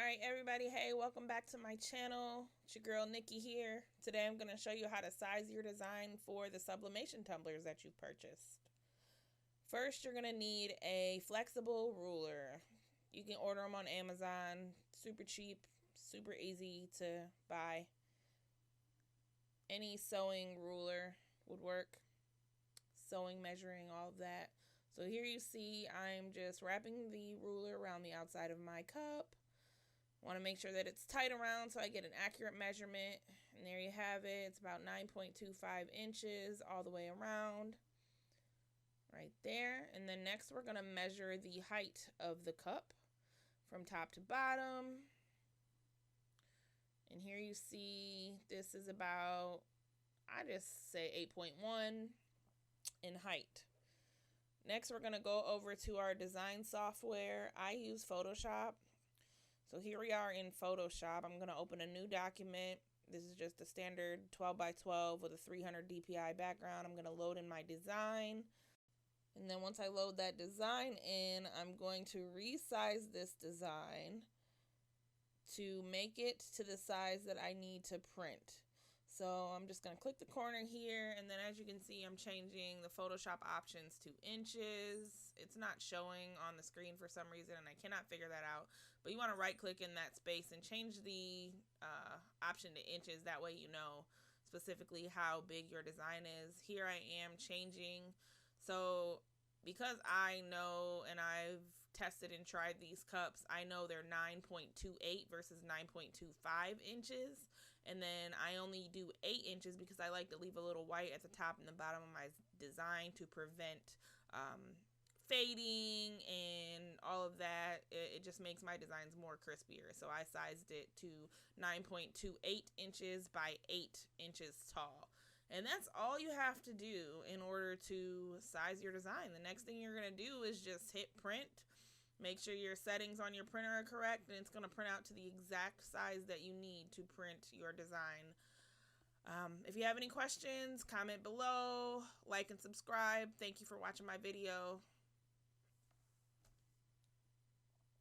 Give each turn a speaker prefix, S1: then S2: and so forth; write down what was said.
S1: Alright everybody, hey, welcome back to my channel. It's your girl Nikki here. Today I'm going to show you how to size your design for the sublimation tumblers that you've purchased. First, you're going to need a flexible ruler. You can order them on Amazon. Super cheap, super easy to buy. Any sewing ruler would work. Sewing, measuring, all of that. So here you see I'm just wrapping the ruler around the outside of my cup. Want to make sure that it's tight around so I get an accurate measurement. And there you have it. It's about 9.25 inches all the way around. Right there. And then next we're going to measure the height of the cup from top to bottom. And here you see this is about, I just say 8.1 in height. Next we're going to go over to our design software. I use Photoshop. So here we are in Photoshop. I'm going to open a new document. This is just a standard 12 by 12 with a 300 DPI background. I'm going to load in my design. And then once I load that design in, I'm going to resize this design to make it to the size that I need to print. So I'm just going to click the corner here, and then as you can see, I'm changing the Photoshop options to inches. It's not showing on the screen for some reason, and I cannot figure that out. But you want to right click in that space and change the option to inches. That way you know specifically how big your design is. Here I am changing. So because I know and I've tested and tried these cups, I know they're 9.28 versus 9.25 inches. And then I only do 8 inches because I like to leave a little white at the top and the bottom of my design to prevent fading and all of that. It just makes my designs more crispier. So I sized it to 9.28 inches by 8 inches tall. And that's all you have to do in order to size your design. The next thing you're going to do is just hit print. Make sure your settings on your printer are correct, and it's going to print out to the exact size that you need to print your design. If you have any questions, comment below, like and subscribe. Thank you for watching my video.